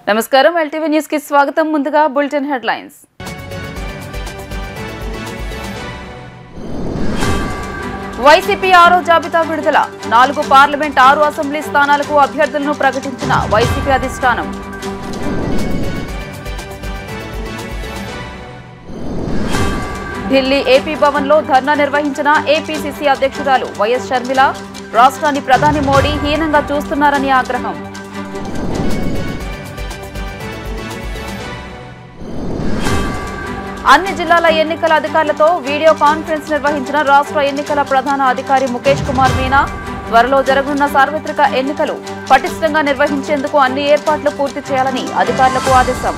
నమస్కారం LTV news కి స్వాగతం. ముందుగా బులెటిన్ హెడ్లైన్స్. వైసీపీ 6వ జాబితా విడుదల. 4 పార్లమెంట్ 6 అసెంబ్లీ స్థానాలకు అభ్యర్థులను ప్రకటించిన వైసీపీ అధిష్టానం. ఢిల్లీ ఏపీ భవన్ లో ధర్నా నిర్వహించిన ఏపీసీసీ అధ్యక్షురాలు వైఎస్ షర్మిల. రాష్ట్రాన్ని ప్రధాని మోడీ హీనంగా చూస్తున్నారని ఆగ్రహం. అన్ని జిల్లాల ఎన్నికల అధికారులతో వీడియో కాన్ఫరెన్స్ నిర్వహించిన రాష్ట్ర ఎన్నికల ప్రధాన అధికారి ముఖేష్ కుమార్ మీనా. త్వరలో జరగనున్న సార్వత్రిక ఎన్నికలు పటిష్టంగా నిర్వహించేందుకు అన్ని ఏర్పాట్లు పూర్తి చేయాలని అధికారులకు ఆదేశం.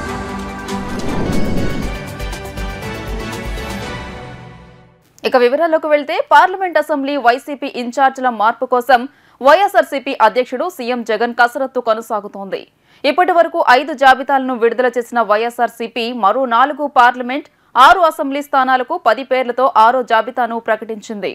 ఇక వివరాల్లోకి వెళ్తే పార్లమెంట్ అసెంబ్లీ వైసీపీ ఇన్ఛార్జీల మార్పు కోసం వైఎస్ఆర్సీపీ అధ్యక్షుడు సీఎం జగన్ కసరత్తు కొనసాగుతోంది. ఇప్పటి వరకు 5 జాబితాలను విడుదల చేసిన వైఎస్ఆర్సీపీ మరో 4 పార్లమెంట్ 6 అసెంబ్లీ స్థానాలకు 10 పేర్లతో 6వ జాబితాను ప్రకటించింది.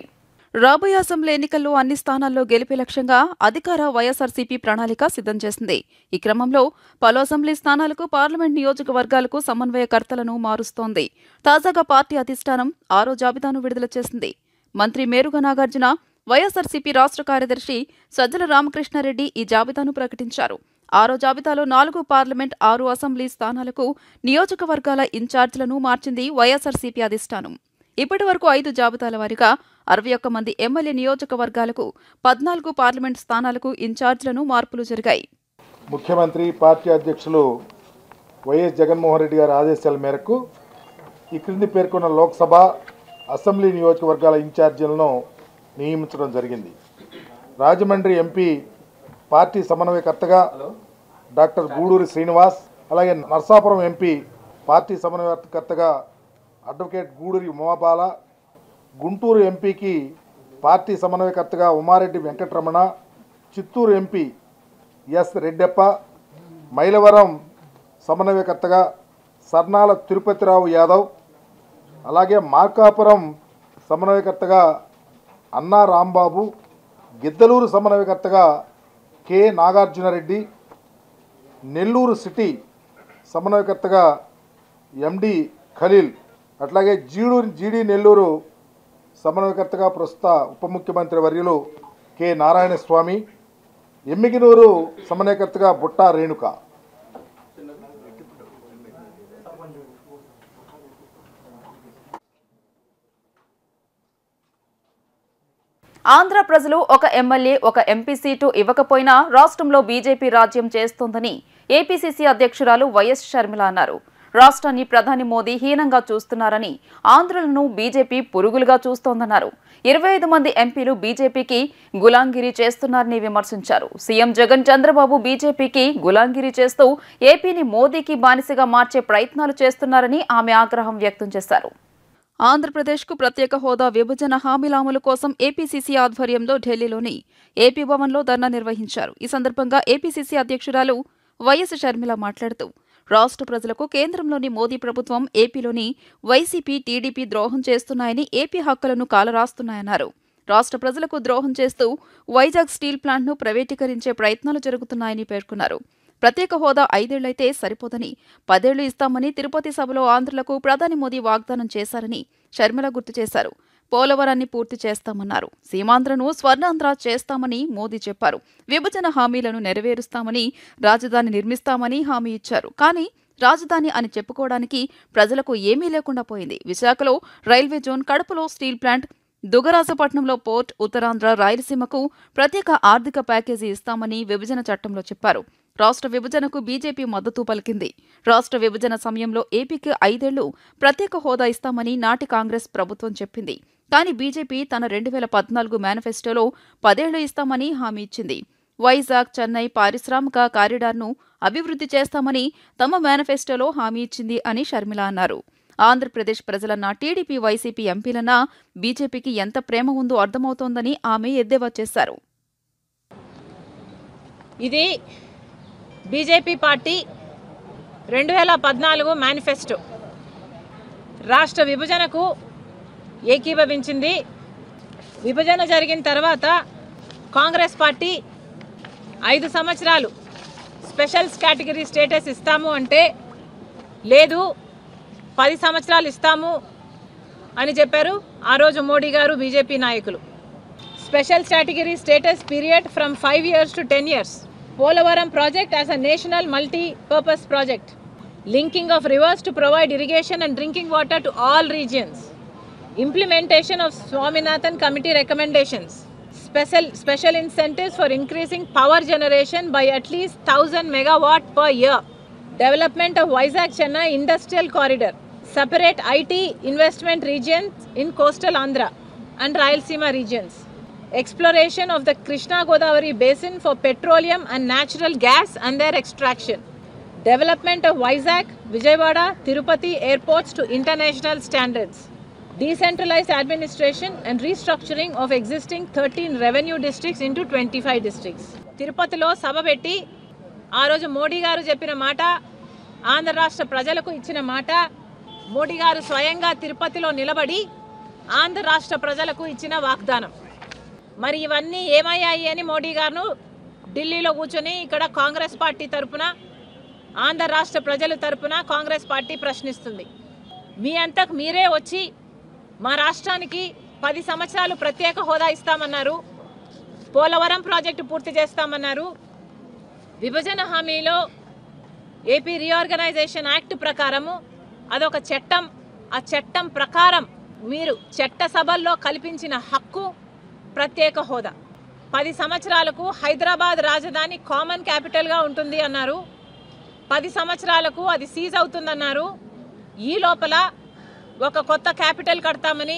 రాబోయే అసెంబ్లీ ఎన్నికల్లో అన్ని స్థానాల్లో గెలిపే లక్ష్యంగా అధికార వైఎస్ఆర్సీపీ ప్రణాళిక సిద్ధం చేసింది. ఈ క్రమంలో పలు అసెంబ్లీ స్థానాలకు పార్లమెంట్ నియోజకవర్గాలకు సమన్వయకర్తలను మారుస్తోంది. తాజాగా పార్టీ అధిష్టానం 6వ జాబితాను విడుదల చేసింది. మంత్రి మేరుగ నాగార్జున, వైఎస్ఆర్సీపీ రాష్ట్ర కార్యదర్శి సజ్జల రామకృష్ణారెడ్డి ఈ జాబితాను ప్రకటించారు. 6వ జాబితాలో 4 పార్లమెంట్ 6 అసెంబ్లీ స్థానాలకు నియోజకవర్గాల ఇన్ఛార్జీలను మార్చింది వైఎస్ఆర్సీపీ అధిష్టానం. ఇప్పటి వరకు 5 జాబితాల వారీగా 61 మంది ఎమ్మెల్యే నియోజకవర్గాలకు 14 పార్లమెంట్ స్థానాలకు ఇన్ఛార్జీలను మార్పులు జరిగాయి. ముఖ్యమంత్రి పార్టీ అధ్యక్షులు వైఎస్ జగన్మోహన్ రెడ్డి గారి ఆదేశాల మేరకు ఈ క్రింది పేర్కొన్న లోక్సభ అసెంబ్లీ నియోజకవర్గాల ఇన్ఛార్జీలను నియమించడం జరిగింది. రాజమండ్రి ఎంపీ పార్టీ సమన్వయకర్తగా డాక్టర్ గూడూరి శ్రీనివాస్, అలాగే నర్సాపురం ఎంపీ పార్టీ సమన్వయకర్తగా అడ్వకేట్ గూడూరి ఉమాబాల, గుంటూరు ఎంపీకి పార్టీ సమన్వయకర్తగా ఉమారెడ్డి వెంకటరమణ, చిత్తూరు ఎంపీ ఎస్ రెడ్డెప్ప, మైలవరం సమన్వయకర్తగా సర్నాల తిరుపతిరావు యాదవ్, అలాగే మార్కాపురం సమన్వయకర్తగా అన్నా రాంబాబు, గిద్దలూరు సమన్వయకర్తగా కె నాగార్జునరెడ్డి, నెల్లూరు సిటీ సమన్వయకర్తగా ఎండి ఖలీల్, అట్లాగే జీడీ నెల్లూరు సమన్వయకర్తగా ప్రస్తుత ఉప ముఖ్యమంత్రి వర్యులు కె నారాయణస్వామి, ఎమ్మిగినూరు సమన్వయకర్తగా బుట్టా రేణుక. ఆంధ్ర ప్రజలు ఒక ఎమ్మెల్యే ఒక ఎంపీ సీటు ఇవ్వకపోయినా రాష్ట్రంలో బీజేపీ రాజ్యం చేస్తోందని ఏపీసీసీ అధ్యక్షురాలు వైఎస్ షర్మిల అన్నారు. రాష్ట్రాన్ని ప్రధాని మోదీ హీనంగా చూస్తున్నారని, ఆంధ్రులను బీజేపీ పురుగులుగా చూస్తోందన్నారు. 25 మంది ఎంపీలు బీజేపీకి గులాంగిరి చేస్తున్నారని విమర్శించారు. సీఎం జగన్, చంద్రబాబు బీజేపీకి గులాంగిరి చేస్తూ ఏపీని మోదీకి బానిసగా మార్చే ప్రయత్నాలు చేస్తున్నారని ఆమె ఆగ్రహం వ్యక్తం చేశారు. ఆంధ్రప్రదేశ్కు ప్రత్యేక హోదా విభజన హామీల అమలు కోసం ఏపీసీసీ ఆధ్వర్యంలో ఢిల్లీలోని ఏపీ భవన్లో ధర్నా నిర్వహించారు. ఈ సందర్భంగా ఏపీసీసీ అధ్యక్షురాలు వైఎస్ షర్మిల మాట్లాడుతూ, రాష్ట్ర ప్రజలకు కేంద్రంలోని మోదీ ప్రభుత్వం ఏపీలోని వైసీపీ, టీడీపీ ద్రోహం చేస్తున్నాయని, ఏపీ హక్కులను కాలరాస్తున్నాయన్నారు. రాష్ట్ర ప్రజలకు ద్రోహం చేస్తూ వైజాగ్ స్టీల్ ప్లాంట్ను ప్రైవేటీకరించే ప్రయత్నాలు జరుగుతున్నాయని పేర్కొన్నారు. ప్రత్యేక హోదా 5 ఏళ్లైతే సరిపోదని 10 ఏళ్లు ఇస్తామని తిరుపతి సభలో ఆంధ్రులకు ప్రధాని మోదీ వాగ్దానం చేశారని షర్మిల గుర్తు చేశారు. పోలవరాన్ని పూర్తి చేస్తామన్నారు. సీమాంధ్రను స్వర్ణాంధ్ర చేస్తామని మోదీ చెప్పారు. విభజన హామీలను నెరవేరుస్తామని, రాజధాని నిర్మిస్తామని హామీ ఇచ్చారు. కానీ రాజధాని అని చెప్పుకోవడానికి ప్రజలకు ఏమీ లేకుండా పోయింది. విశాఖలో రైల్వే జోన్, కడపలో స్టీల్ ప్లాంట్, దుగరాజపట్నంలో పోర్ట్, ఉత్తరాంధ్ర, రాయలసీమకు ప్రత్యేక ఆర్థిక ప్యాకేజీ ఇస్తామని విభజన చట్టంలో చెప్పారు. రాష్ట్ర విభజనకు బీజేపీ మద్దతు పలికింది. రాష్ట్ర విభజన సమయంలో ఏపీకి 5 ఏళ్లు ప్రత్యేక హోదా ఇస్తామని నాటి కాంగ్రెస్ ప్రభుత్వం చెప్పింది. కానీ బీజేపీ తన 2014 మేనిఫెస్టోలో 10 ఏళ్లు ఇస్తామని హామీ ఇచ్చింది. వైజాగ్, చెన్నై పారిశ్రామిక కారిడార్ను అభివృద్ధి చేస్తామని తమ మేనిఫెస్టోలో హామీ ఇచ్చింది అని షర్మిల అన్నారు. ఆంధ్రప్రదేశ్ ప్రజలన్నా, టీడీపీ, వైసీపీ ఎంపీలన్నా బీజేపీకి ఎంత ప్రేమ ఉందో అర్థమవుతోందని ఆమె ఎద్దేవా చేశారు. ఇది బీజేపీ పార్టీ 2014 మేనిఫెస్టో. రాష్ట్ర విభజనకు ఏకీభవించింది. విభజన జరిగిన తర్వాత కాంగ్రెస్ పార్టీ 5 సంవత్సరాలు స్పెషల్ కేటగిరీ స్టేటస్ ఇస్తాము అంటే లేదు 10 సంవత్సరాలు ఇస్తాము అని చెప్పారు ఆ రోజు మోడీ గారు బీజేపీ నాయకులు. Special category status period from 5 years to 10 years. Polavaram project as a national multi-purpose project. Linking of rivers to provide irrigation and drinking water to all regions. Implementation of Swaminathan Committee recommendations. Special incentives for increasing power generation by at least 1000 megawatt per year. Development of Vizag-Chennai Industrial Corridor. Separate IT investment regions in coastal Andhra and Rayalaseema regions. Exploration of the Krishna Godavari basin for petroleum and natural gas and their extraction. Development of Vizag, Vijayawada, Tirupati airports to international standards. Decentralized administration and restructuring of existing 13 revenue districts into 25 districts. తిరుపతిలో సభ పెట్టి ఆ రోజు మోడీ గారు చెప్పిన మాట, ఆంధ్ర రాష్ట్ర ప్రజలకు ఇచ్చిన మాట, మోడీ గారు స్వయంగా తిరుపతిలో నిలబడి ఆంధ్ర రాష్ట్ర ప్రజలకు ఇచ్చిన వాగ్దానం. మరి ఇవన్నీ ఏమయ్యాయి అని మోడీ గారు ఢిల్లీలో కూర్చొని ఇక్కడ కాంగ్రెస్ పార్టీ తరపున, ఆంధ్ర రాష్ట్ర ప్రజల తరపున కాంగ్రెస్ పార్టీ ప్రశ్నిస్తుంది. మీ అంతకు మీరే వచ్చి మా రాష్ట్రానికి 10 సంవత్సరాలు ప్రత్యేక హోదా ఇస్తామన్నారు, పోలవరం ప్రాజెక్టు పూర్తి చేస్తామన్నారు, విభజన హామీలో ఏపీ రీఆర్గనైజేషన్ యాక్ట్ ప్రకారము అదొక చట్టం, ఆ చట్టం ప్రకారం మీరు చట్టసభల్లో కల్పించిన హక్కు ప్రత్యేక హోదా. 10 సంవత్సరాలకు హైదరాబాద్ రాజధాని కామన్ క్యాపిటల్గా ఉంటుంది అన్నారు, 10 సంవత్సరాలకు అది సీజ్ అవుతుందన్నారు. ఈ లోపల ఒక కొత్త క్యాపిటల్ కడతామని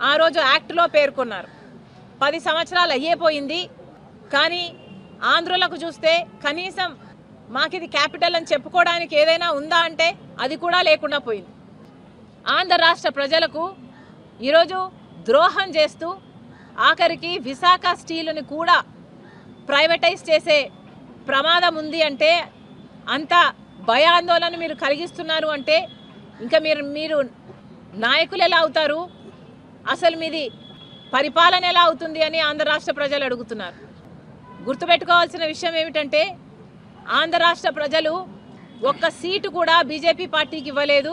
ఆ రోజు యాక్ట్లో పేర్కొన్నారు. 10 సంవత్సరాలు అయ్యేపోయింది, కానీ ఆంధ్రులకు చూస్తే కనీసం మాకిది క్యాపిటల్ అని చెప్పుకోవడానికి ఏదైనా ఉందా అంటే అది కూడా లేకుండా పోయింది. ఆంధ్ర రాష్ట్ర ప్రజలకు ఈరోజు ద్రోహం చేస్తూ ఆఖరికి విశాఖ స్టీలుని కూడా ప్రైవేటైజ్ చేసే ప్రమాదం ఉంది అంటే, అంత భయాందోళన మీరు కలిగిస్తున్నారు అంటే ఇంకా మీరు నాయకులు ఎలా అవుతారు, అసలు మీది పరిపాలన ఎలా అవుతుంది అని ఆంధ్ర రాష్ట్ర ప్రజలు అడుగుతున్నారు. గుర్తుపెట్టుకోవాల్సిన విషయం ఏమిటంటే, ఆంధ్ర రాష్ట్ర ప్రజలు ఒక్క సీటు కూడా బీజేపీ పార్టీకి ఇవ్వలేదు,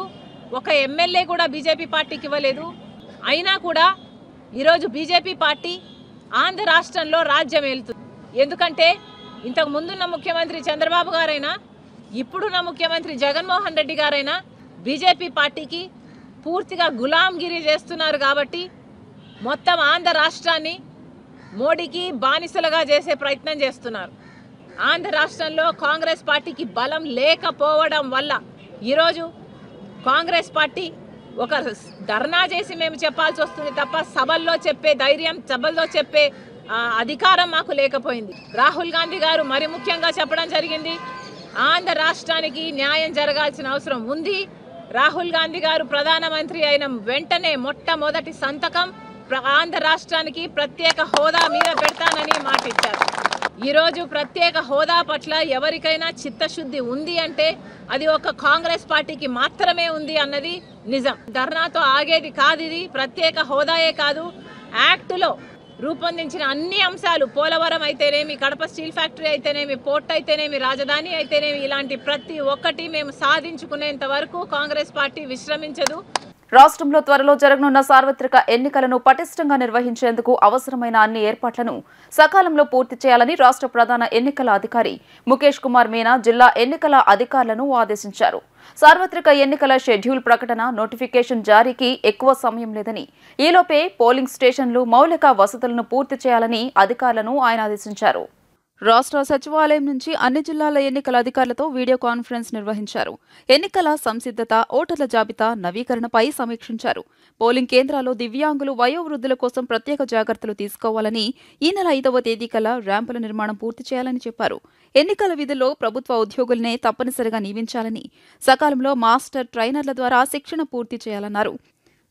ఒక ఎమ్మెల్యే కూడా బీజేపీ పార్టీకి ఇవ్వలేదు. అయినా కూడా ఈరోజు బీజేపీ పార్టీ ఆంధ్ర రాష్ట్రంలో రాజ్యం ఏలుతుంది. ఎందుకంటే ఇంతకు ముందున్న ముఖ్యమంత్రి చంద్రబాబు గారైనా, ఇప్పుడున్న ముఖ్యమంత్రి జగన్మోహన్ రెడ్డి గారైనా బీజేపీ పార్టీకి పూర్తిగా గులాంగిరి చేస్తున్నారు. కాబట్టి మొత్తం ఆంధ్ర రాష్ట్రాన్ని మోడీకి బానిసలుగా చేసే ప్రయత్నం చేస్తున్నారు. ఆంధ్ర రాష్ట్రంలో కాంగ్రెస్ పార్టీకి బలం లేకపోవడం వల్ల ఈరోజు కాంగ్రెస్ పార్టీ ఒక ధర్నా చేసి మేము చెప్పాల్సి వస్తుంది తప్ప సభల్లో చెప్పే ధైర్యం, సభల్లో చెప్పే అధికారం మాకు లేకపోయింది. రాహుల్ గాంధీ గారు మరి ముఖ్యంగా చెప్పడం జరిగింది, ఆంధ్ర రాష్ట్రానికి న్యాయం జరగాల్సిన అవసరం ఉంది. రాహుల్ గాంధీ గారు ప్రధానమంత్రి అయిన వెంటనే మొట్టమొదటి సంతకం ఆంధ్ర రాష్ట్రానికి ప్రత్యేక హోదా మీద పెడతానని మాట ఇచ్చారు. ఈరోజు ప్రత్యేక హోదా పట్ల ఎవరికైనా చిత్తశుద్ధి ఉంది అంటే అది ఒక కాంగ్రెస్ పార్టీకి మాత్రమే ఉంది అన్నది నిజం. ధర్నాతో ఆగేది కాదు. ఇది ప్రత్యేక హోదాయే కాదు, యాక్టులో రూపొందించిన అన్ని అంశాలు, పోలవరం అయితేనేమి, కడప స్టీల్ ఫ్యాక్టరీ అయితేనేమి, పోర్ట్ అయితేనేమి, రాజధాని అయితేనేమి, ఇలాంటి ప్రతి ఒక్కటి మేము సాధించుకునేంత వరకు కాంగ్రెస్ పార్టీ విశ్రమించదు. రాష్ట్రంలో త్వరలో జరగనున్న సార్వత్రిక ఎన్నికలను పటిష్టంగా నిర్వహించేందుకు అవసరమైన అన్ని ఏర్పాట్లను సకాలంలో పూర్తి చేయాలని రాష్ట్ర ప్రధాన ఎన్నికల అధికారి ముఖేష్ కుమార్ మీనా జిల్లా ఎన్నికల అధికారులను ఆదేశించారు. సార్వత్రిక ఎన్నికల షెడ్యూల్ ప్రకటన, నోటిఫికేషన్ జారీకి ఎక్కువ సమయం లేదని, ఈలోపే పోలింగ్ స్టేషన్లు, మౌలిక వసతులను పూర్తి చేయాలని అధికారులను ఆయన ఆదేశించారు. రాష్ట్ర సచివాలయం నుంచి అన్ని జిల్లాల ఎన్నికల అధికారులతో వీడియో కాన్ఫరెన్స్ నిర్వహించారు. ఎన్నికల సంసిద్ధత, ఓటర్ల జాబితా నవీకరణపై సమీక్షించారు. పోలింగ్ కేంద్రాల్లో దివ్యాంగులు, వయోవృద్ధుల కోసం ప్రత్యేక జాగ్రత్తలు తీసుకోవాలని, ఈ నెల 5వ తేదీ కల్లా ర్యాంపుల నిర్మాణం పూర్తి చేయాలని చెప్పారు. ఎన్నికల విధుల్లో ప్రభుత్వ ఉద్యోగులనే తప్పనిసరిగా నియమించాలని, సకాలంలో మాస్టర్ ట్రైనర్ల ద్వారా శిక్షణ పూర్తి చేయాలన్నారు.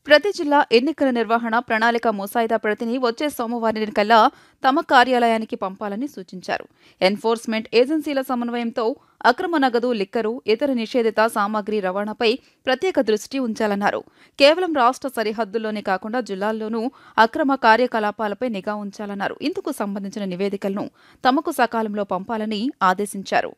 ప్రతి జిల్లా ఎన్నికల నిర్వహణ ప్రణాళిక ముసాయిదా ప్రతిని వచ్చే సోమవారం కల్లా తమ కార్యాలయానికి పంపాలని సూచించారు. ఎన్ఫోర్స్మెంట్ ఏజెన్సీల సమన్వయంతో అక్రమ నగదు, లిక్కరు, ఇతర నిషేధిత సామాగ్రి రవాణాపై ప్రత్యేక దృష్టి ఉంచాలన్నారు. కేవలం రాష్ట్ర సరిహద్దుల్లోనే కాకుండా జిల్లాల్లోనూ అక్రమ కార్యకలాపాలపై నిఘా ఉంచాలన్నారు. ఇందుకు సంబంధించిన నివేదికలను తమకు సకాలంలో పంపాలని ఆదేశించారు.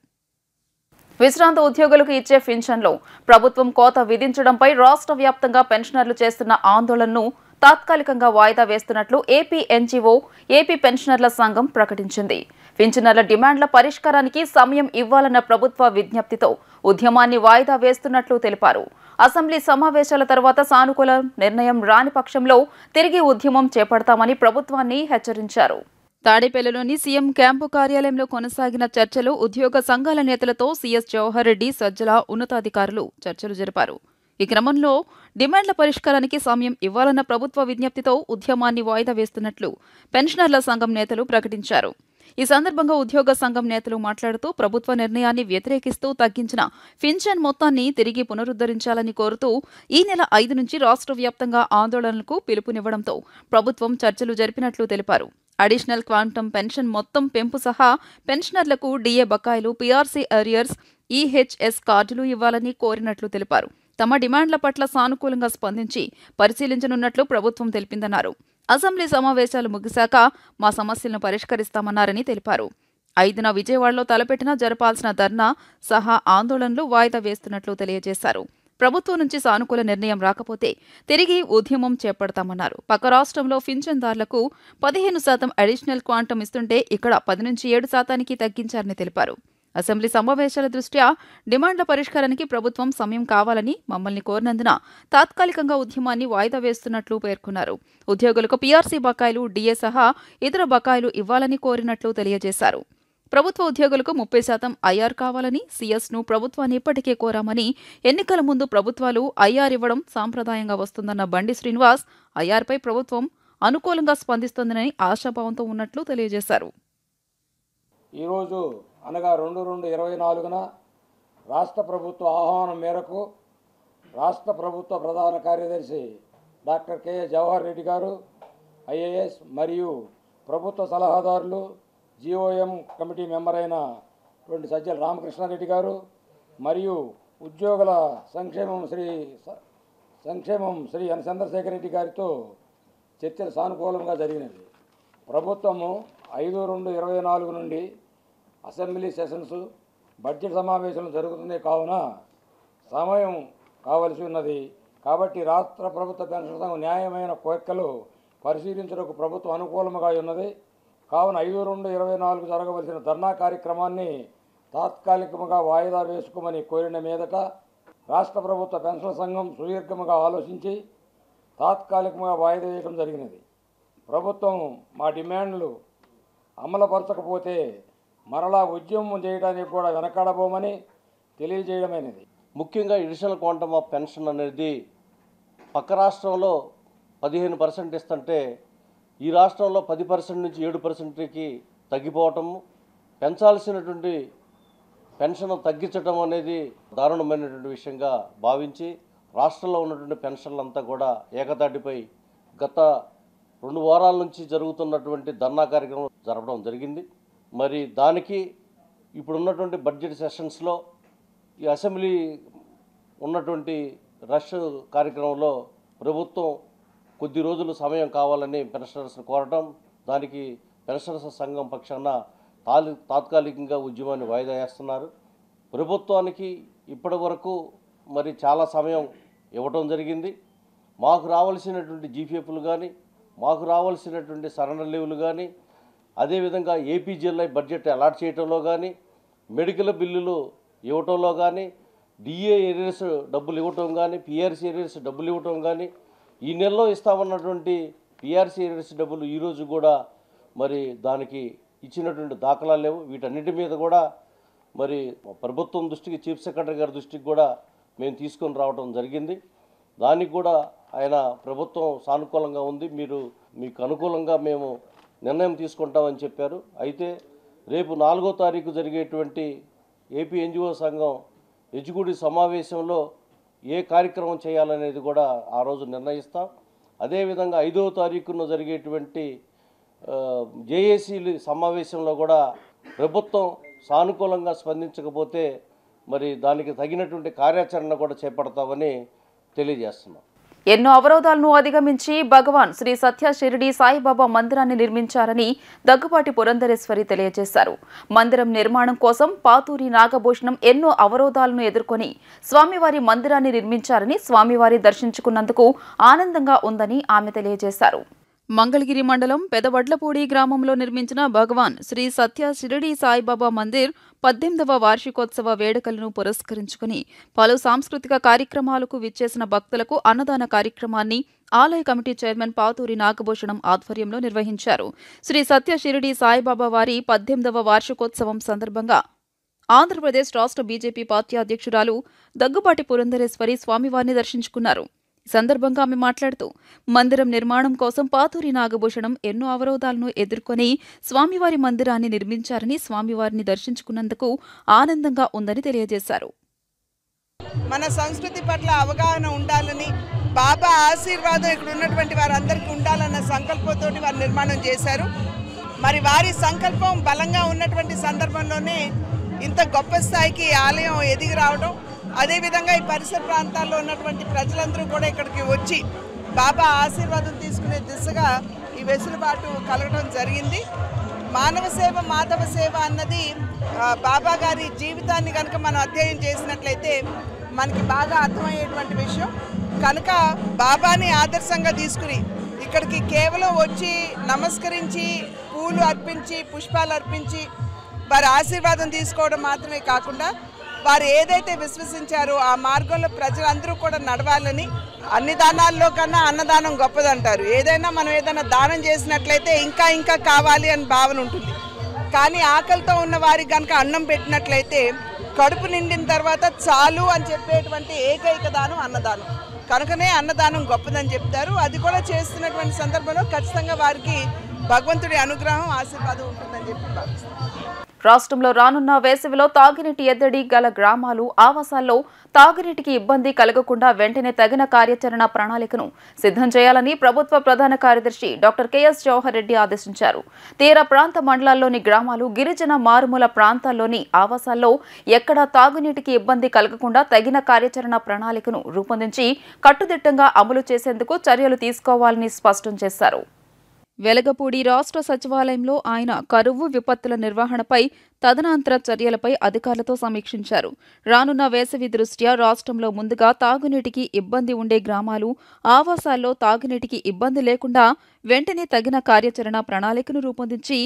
విశ్రాంత ఉద్యోగులకు ఇచ్చే పింఛన్లో ప్రభుత్వం కోత విధించడంపై రాష్ట్ర వ్యాప్తంగా పెన్షనర్లు చేస్తున్న ఆందోళనను తాత్కాలికంగా వాయిదా వేస్తున్నట్లు ఏపీ ఎన్జీఓ ఏపీ పెన్షనర్ల సంఘం ప్రకటించింది. పింఛనర్ల డిమాండ్ల పరిష్కారానికి సమయం ఇవ్వాలన్న ప్రభుత్వ విజ్ఞప్తితో ఉద్యమాన్ని వాయిదా వేస్తున్నట్లు తెలిపారు. అసెంబ్లీ సమావేశాల తర్వాత సానుకూల నిర్ణయం రాని పక్షంలో తిరిగి ఉద్యమం చేపడతామని ప్రభుత్వాన్ని హెచ్చరించారు. తాడేపల్లిలోని సీఎం క్యాంపు కార్యాలయంలో కొనసాగిన చర్చలు ఉద్యోగ సంఘాల నేతలతో సీఎస్ జవహర్ రెడ్డి, సజ్జల ఉన్నతాధికారులు చర్చలు జరిపారు. ఈ క్రమంలో డిమాండ్ల పరిష్కారానికి సమయం ఇవ్వాలన్న ప్రభుత్వ విజ్ఞప్తితో ఉద్యమాన్ని వాయిదా వేస్తున్నట్లు పెన్షనర్ల సంఘం నేతలు ప్రకటించారు. ఈ సందర్భంగా ఉద్యోగ సంఘం నేతలు మాట్లాడుతూ ప్రభుత్వ నిర్ణయాన్ని వ్యతిరేకిస్తూ తగ్గించిన పింఛన్ మొత్తాన్ని తిరిగి పునరుద్ధరించాలని కోరుతూ ఈ నెల 5 నుంచి రాష్ట్ర వ్యాప్తంగా ఆందోళనలకు పిలుపునివ్వడంతో ప్రభుత్వం చర్చలు జరిపినట్లు తెలిపారు. అడిషనల్ క్వాంటమ్ పెన్షన్ మొత్తం పెంపు సహా పెన్షనర్లకు డీఏ బకాయిలు, పీఆర్సీ అరియర్స్, ఈహెచ్ఎస్ కార్డులు ఇవ్వాలని కోరినట్లు తెలిపారు. తమ డిమాండ్ల పట్ల సానుకూలంగా స్పందించి పరిశీలించనున్నట్లు ప్రభుత్వం తెలిపిందన్నారు. అసెంబ్లీ సమావేశాలు ముగిశాక మా సమస్యలను పరిష్కరిస్తామన్నారని తెలిపారు. 5న విజయవాడలో తలపెట్టిన జరపాల్సిన ధర్నా సహా ఆందోళనలు వాయిదా వేస్తున్నట్లు తెలియజేశారు. ప్రభుత్వం నుంచి సానుకూల నిర్ణయం రాకపోతే తిరిగి ఉద్యమం చేపడతామన్నారు. పక్క రాష్ట్రంలో పింఛన్దారులకు 15% అడిషనల్ క్వాంటమ్ ఇస్తుంటే ఇక్కడ 10 నుంచి 7% తగ్గించారని తెలిపారు. అసెంబ్లీ సమావేశాల దృష్ట్యా డిమాండ్ల పరిష్కారానికి ప్రభుత్వం సమయం కావాలని మమ్మల్ని కోరినందున తాత్కాలికంగా ఉద్యమాన్ని వాయిదా వేస్తున్నట్లు పేర్కొన్నారు. ఉద్యోగులకు పీఆర్సీ బకాయిలు, డీఏ సహా ఇతర బకాయిలు ఇవ్వాలని కోరినట్లు తెలియజేశారు. ప్రభుత్వ ఉద్యోగులకు 30% ఐఆర్ కావాలని సీఎస్ను ప్రభుత్వాన్ని ఇప్పటికే కోరామని, ఎన్నికల ముందు ప్రభుత్వాలు ఐఆర్ ఇవ్వడం సాంప్రదాయంగా వస్తుందన్న బండి శ్రీనివాస్ ఐఆర్పై ప్రభుత్వం అనుకూలంగా స్పందిస్తోందని ఆశాభావంతో ఉన్నట్లు తెలియజేశారు. ఈరోజు అనగా 2/2/24న రాష్ట్ర ప్రభుత్వ ఆహ్వానం మేరకు రాష్ట్ర ప్రభుత్వ ప్రధాన కార్యదర్శి డాక్టర్ కె జవహర్ రెడ్డి గారు, ఐఏఎస్ మరియు ప్రభుత్వ సలహాదారులు, జీఓఎం కమిటీ మెంబర్ అయిన సజ్జల రామకృష్ణారెడ్డి గారు మరియు ఉద్యోగుల సంక్షేమం శ్రీ ఎన్ చంద్రశేఖర్ రెడ్డి గారితో చర్చలు సానుకూలంగా జరిగినది. ప్రభుత్వము 5/2/24 నుండి అసెంబ్లీ సెషన్స్, బడ్జెట్ సమావేశాలు జరుగుతున్నాయి కావున సమయం కావలసి ఉన్నది. కాబట్టి రాష్ట్ర ప్రభుత్వ పెన్షన్ సంఘం న్యాయమైన కోరికలు పరిశీలించడానికి ప్రభుత్వం అనుకూలంగా ఉన్నది. కావున 5/2/24 జరగవలసిన ధర్నా కార్యక్రమాన్ని తాత్కాలికంగా వాయిదా వేసుకోమని కోరిన మీదట రాష్ట్ర ప్రభుత్వ పెన్షన్ సంఘం సుదీర్ఘంగా ఆలోచించి తాత్కాలికంగా వాయిదా వేయడం జరిగినది. ప్రభుత్వం మా డిమాండ్లు అమలుపరచకపోతే మరలా ఉద్యమం చేయడానికి కూడా వెనకాడబోమని తెలియజేయడమైనది. ముఖ్యంగా అడిషనల్ క్వాంటమ్ ఆఫ్ పెన్షన్ అనేది పక్క రాష్ట్రంలో 15% ఇస్తుంటే ఈ రాష్ట్రంలో 10% నుంచి 7%కి తగ్గిపోవటము, పెంచాల్సినటువంటి పెన్షన్ తగ్గించడం అనేది దారుణమైనటువంటి విషయంగా భావించి రాష్ట్రంలో ఉన్నటువంటి పెన్షన్లంతా కూడా ఏకతాటిపై గత 2 వారాల నుంచి జరుగుతున్నటువంటి ధర్నా కార్యక్రమం జరపడం జరిగింది. మరి దానికి ఇప్పుడున్నటువంటి బడ్జెట్ సెషన్స్లో ఈ అసెంబ్లీ ఉన్నటువంటి రష్ కార్యక్రమంలో ప్రభుత్వం కొద్ది రోజులు సమయం కావాలని పెన్షనర్స్ని కోరటం, దానికి పెన్షనర్స్ సంఘం పక్షాన తాత్కాలికంగా ఉద్యమాన్ని వాయిదా వేస్తున్నారు. ప్రభుత్వానికి ఇప్పటి వరకు మరి చాలా సమయం ఇవ్వటం జరిగింది. మాకు రావాల్సినటువంటి జీపీఎఫ్లు కానీ, మాకు రావాల్సినటువంటి సరెండర్ లీవ్లు కానీ, అదేవిధంగా ఏపీజీఎల్ఐ బడ్జెట్ అలాట్ చేయడంలో కానీ, మెడికల్ బిల్లులు ఇవ్వటంలో కానీ, డిఏ ఏరియర్స్ డబ్బులు ఇవ్వటం కానీ, పీఆర్సీ ఏరియర్స్ డబ్బులు ఇవ్వటం కానీ, ఈ నెలలో ఇస్తామన్నటువంటి పీఆర్సీ ఏరియర్స్ డబ్బులు ఈరోజు కూడా మరి దానికి ఇచ్చినటువంటి దాఖలాలు లేవు. వీటన్నిటి మీద కూడా మరి ప్రభుత్వం దృష్టికి, చీఫ్ సెక్రటరీ గారి దృష్టికి కూడా మేము తీసుకొని రావడం జరిగింది. దానికి కూడా ఆయన ప్రభుత్వం సానుకూలంగా ఉంది, మీకు అనుకూలంగా మేము నిర్ణయం తీసుకుంటామని చెప్పారు. అయితే రేపు 4వ తారీఖు జరిగేటువంటి ఏపీ ఎన్జిఓ సంఘం ఎగ్జిక్యూటివ్ సమావేశంలో ఏ కార్యక్రమం చేయాలనేది కూడా ఆ రోజు నిర్ణయిస్తాం. అదేవిధంగా 5వ తారీఖున జరిగేటువంటి జేఏసీ సమావేశంలో కూడా ప్రభుత్వం సానుకూలంగా స్పందించకపోతే మరి దానికి తగినటువంటి కార్యాచరణ కూడా చేపడతామని తెలియజేస్తున్నాం. ఎన్నో అవరోధాలను అధిగమించి భగవాన్ శ్రీ సత్య షిరిడి సాయిబాబా మందిరాన్ని నిర్మించారని దగ్గుబాటి పురంధరేశ్వరి తెలియజేశారు. మందిరం నిర్మాణం కోసం పాతూరి నాగభూషణం ఎన్నో అవరోధాలను ఎదుర్కొని స్వామివారి మందిరాన్ని నిర్మించారని, స్వామివారి దర్శించుకున్నందుకు ఆనందంగా ఉందని ఆమె తెలియజేశారు. మంగళగిరి మండలం పెదవడ్లపూడి గ్రామంలో నిర్మించిన భగవాన్ శ్రీ సత్య షిరిడి సాయిబాబా మందిర్ 18వ వార్షికోత్సవ వేడుకలను పురస్కరించుకుని పలు సాంస్కృతిక కార్యక్రమాలకు విచ్చేసిన భక్తులకు అన్నదాన కార్యక్రమాన్ని ఆలయ కమిటీ చైర్మన్ పాతూరి నాగభూషణం ఆధ్వర్యంలో నిర్వహించారు. శ్రీ సత్య షిరిడి సాయిబాబా వారి 18వ వార్షికోత్సవం సందర్భంగా ఆంధ్రప్రదేశ్ రాష్ట్ర బీజేపీ పార్టీ అధ్యక్షురాలు దగ్గుబాటి పురంధరేశ్వరి స్వామివారిని దర్శించుకున్నారు. ఈ సందర్భంగా ఆమె మాట్లాడుతూ మందిరం నిర్మాణం కోసం పాతూరి నాగభూషణం ఎన్నో అవరోధాలను ఎదుర్కొని స్వామివారి మందిరాన్ని నిర్మించారని, స్వామివారిని దర్శించుకున్నందుకు ఆనందంగా ఉందని తెలియజేశారు. మన సంస్కృతి పట్ల అవగాహన ఉండాలని, బాబా ఆశీర్వాదం ఇక్కడ ఉన్నటువంటి వారందరికీ ఉండాలన్న సంకల్పంతో వారు నిర్మాణం చేశారు. మరి వారి సంకల్పం బలంగా ఉన్నటువంటి సందర్భంలోనే ఇంత గొప్ప స్థాయికి ఆలయం ఎదిగి రావడం, అదేవిధంగా ఈ పరిసర ప్రాంతాల్లో ఉన్నటువంటి ప్రజలందరూ కూడా ఇక్కడికి వచ్చి బాబా ఆశీర్వాదం తీసుకునే దిశగా ఈ వెసులుబాటు కలగడం జరిగింది. మానవ సేవ మాధవ సేవ అన్నది బాబా గారి జీవితాన్ని కనుక మనం అధ్యయనం చేసినట్లయితే మనకి బాగా అర్థమయ్యేటువంటి విషయం. కనుక బాబాని ఆదర్శంగా తీసుకుని ఇక్కడికి కేవలం వచ్చి నమస్కరించి పూలు అర్పించి పుష్పాలు అర్పించి వారి ఆశీర్వాదం తీసుకోవడం మాత్రమే కాకుండా వారు ఏదైతే విశ్వసించారో ఆ మార్గంలో ప్రజలందరూ కూడా నడవాలని, అన్ని దానాల్లో కన్నా అన్నదానం గొప్పదంటారు. ఏదైనా మనం ఏదైనా దానం చేసినట్లయితే ఇంకా ఇంకా కావాలి అని భావన ఉంటుంది. కానీ ఆకలితో ఉన్న వారికి కనుక అన్నం పెట్టినట్లయితే కడుపు నిండిన తర్వాత చాలు అని చెప్పేటువంటి ఏకైక దానం అన్నదానం. కనుకనే అన్నదానం గొప్పదని చెప్తారు. అది కూడా చేస్తున్నటువంటి సందర్భంలో ఖచ్చితంగా వారికి భగవంతుడి అనుగ్రహం ఆశీర్వాదం ఉంటుందని చెప్పి భావిస్తారు. రాష్ట్రంలో రానున్న వేసవిలో తాగునీటి ఎద్దడి గల గ్రామాలు, ఆవాసాల్లో తాగునీటికి ఇబ్బంది కలగకుండా వెంటనే తగిన కార్యాచరణ ప్రణాళికను సిద్ధం చేయాలని ప్రభుత్వ ప్రధాన కార్యదర్శి డాక్టర్ కెఎస్ జవహర్ రెడ్డి ఆదేశించారు. తీర ప్రాంత మండలాల్లోని గ్రామాలు, గిరిజన మారుమూల ప్రాంతాల్లోని ఆవాసాల్లో ఎక్కడా తాగునీటికి ఇబ్బంది కలగకుండా తగిన కార్యాచరణ ప్రణాళికను రూపొందించి కట్టుదిట్టంగా అమలు చేసేందుకు చర్యలు తీసుకోవాలని స్పష్టం చేశారు. వెలగపూడి రాష్ట్ర సచివాలయంలో ఆయన కరువు విపత్తుల నిర్వహణపై, తదనంతర చర్యలపై అధికారులతో సమీక్షించారు. రానున్న వేసవి దృష్ట్యా రాష్ట్రంలో ముందుగా తాగునీటికి ఇబ్బంది ఉండే గ్రామాలు, ఆవాసాల్లో తాగునీటికి ఇబ్బంది లేకుండా వెంటనే తగిన కార్యాచరణ ప్రణాళికను రూపొందించి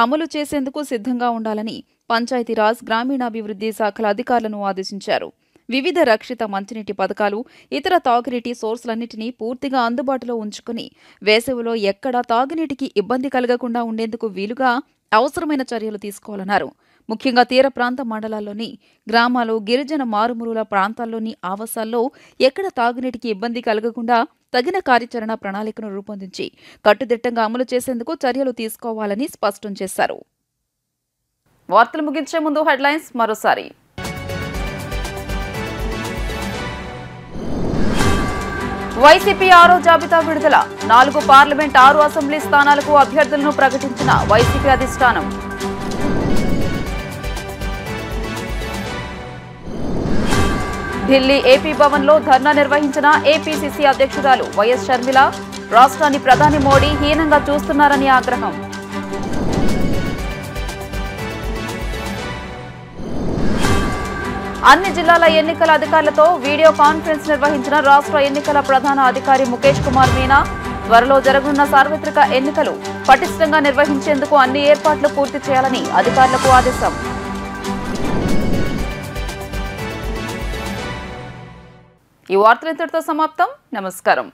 అమలు చేసేందుకు సిద్ధంగా ఉండాలని పంచాయతీరాజ్, గ్రామీణాభివృద్ధి శాఖల అధికారులను ఆదేశించారు. వివిధ రక్షిత మంచినీటి పథకాలు, ఇతర తాగునీటి సోర్సులన్నింటినీ పూర్తిగా అందుబాటులో ఉంచుకుని వేసవిలో ఎక్కడా తాగునీటికి ఇబ్బంది కలగకుండా ఉండేందుకు వీలుగా అవసరమైన చర్యలు తీసుకోవాలన్నారు. ముఖ్యంగా తీర ప్రాంత మండలాల్లోని గ్రామాలు, గిరిజన మారుమూల ప్రాంతాల్లోని ఆవాసాల్లో ఎక్కడ తాగునీటికి ఇబ్బంది కలగకుండా తగిన కార్యాచరణ ప్రణాళికను రూపొందించి కట్టుదిట్టంగా అమలు చేసేందుకు చర్యలు తీసుకోవాలని స్పష్టం చేశారు. వార్తలు ముగించే ముందు హెడ్లైన్స్ మరోసారి. వైసీపీ 6వ జాబితా విడుదల. 4 పార్లమెంట్, 6 అసెంబ్లీ స్థానాలకు అభ్యర్థులను ప్రకటించిన వైసీపీ అధిష్టానం. ఢిల్లీ ఏపీ భవన్లో ధర్నా నిర్వహించిన ఏపీసీసీ అధ్యక్షురాలు వైఎస్ షర్మిల. రాష్ట్రాన్ని ప్రధాని మోడీ హీనంగా చూస్తున్నారని ఆగ్రహం. అన్ని జిల్లాల ఎన్నికల అధికారులతో వీడియో కాన్ఫరెన్స్ నిర్వహించిన రాష్ట్ర ఎన్నికల ప్రధాన అధికారి ముఖేష్ కుమార్ మీనా. త్వరలో జరగనున్న సార్వత్రిక ఎన్నికలు పటిష్టంగా నిర్వహించేందుకు అన్ని ఏర్పాట్లు పూర్తి చేయాలని అధికారులకు ఆదేశం. ఈ వార్తలు ఇంతటితో సమాప్తం. నమస్కారం.